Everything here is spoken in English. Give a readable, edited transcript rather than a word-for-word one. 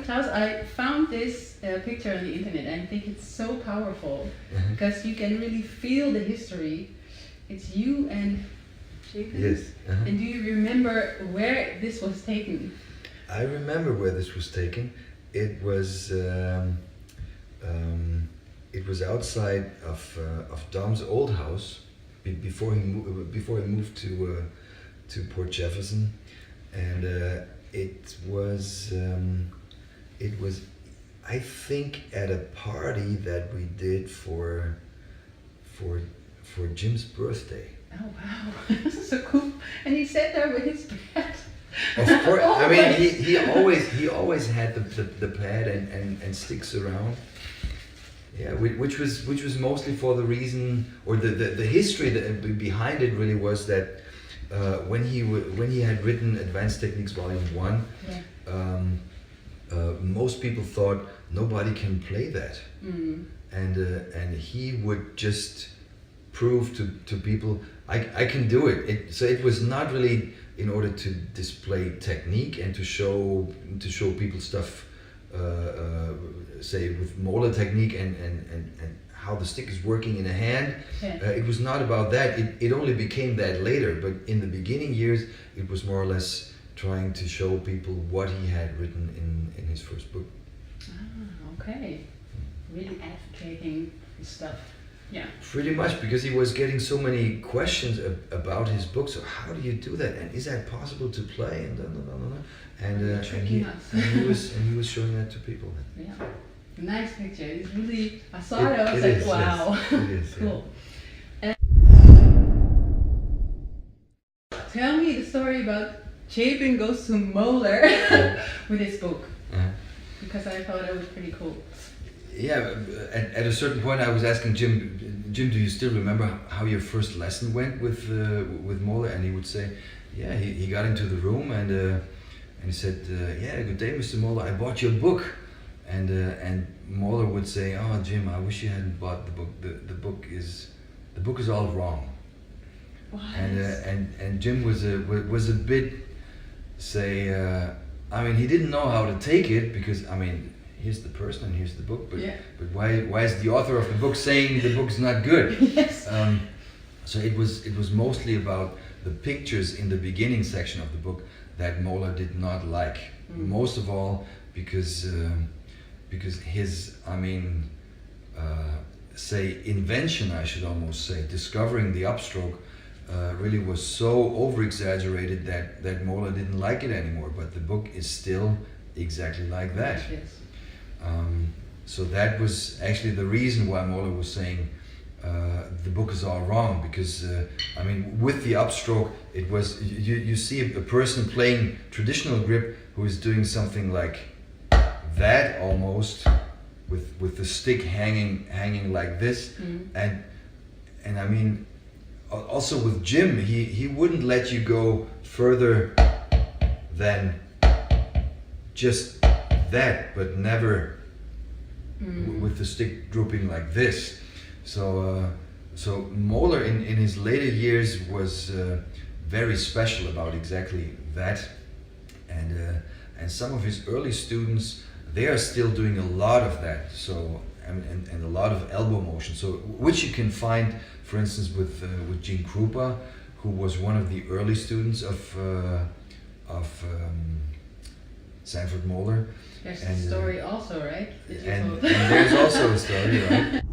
Klaus, I found this picture on the internet and I think it's so powerful because you can really feel the history. It's you and Chapin. Yes. And do you remember where this was taken? I remember where this was taken. It was outside of Dom's old house before he moved to Port Jefferson, and it was I think at a party that we did for Jim's birthday. Oh wow, so cool! And he sat there with his pad. Of course, I mean he always had the pad and sticks around. Yeah, which was mostly for the reason, or the history behind it really was that when he had written Advanced Techniques Volume 1, most people thought nobody can play that, and he would just prove to people I can do it. So it was not really in order to display technique and to show people stuff. Say with Moeller technique and how the stick is working in a hand. It was not about that. It only became that later, but in the beginning years it was more or less trying to show people what he had written in his first book. Ah, okay. Really advocating stuff. Yeah. Pretty much, because he was getting so many questions about his book. So how do you do that? And is that possible to play? And he was showing that to people. Yeah. Nice picture. It's really, I saw it, I was like, wow. Yes. It is, cool. Yeah. Tell me the story about Chapin goes to Moeller with his book. Because I thought it was pretty cool. Yeah, at a certain point I was asking Jim, do you still remember how your first lesson went with Moeller? And he would say, yeah, he got into the room and he said, yeah, good day, Mr. Moeller, I bought your book. And Moeller would say, oh, Jim, I wish you hadn't bought the book. The book is all wrong. What? And Jim was a bit, say, I mean, he didn't know how to take it because, I mean, here's the person and here's the book, but why is the author of the book saying the book's not good? Yes. So it was mostly about the pictures in the beginning section of the book that Moeller did not like. Most of all because his, I mean, say invention, I should almost say, discovering the upstroke really was so over-exaggerated that Moeller didn't like it anymore, but the book is still exactly like that. Yes. So that was actually the reason why Moeller was saying the book is all wrong, because I mean, with the upstroke, it was you see a person playing traditional grip who is doing something like that almost, with the stick hanging like this, and I mean, also with Jim, he wouldn't let you go further than just that, but never with the stick drooping like this. So Moeller in his later years was very special about exactly that, and some of his early students, they are still doing a lot of that. So and a lot of elbow motion. So which you can find, for instance, with Gene Krupa, who was one of the early students of Sanford Moeller. There's a story also, right? And there's also a story, right?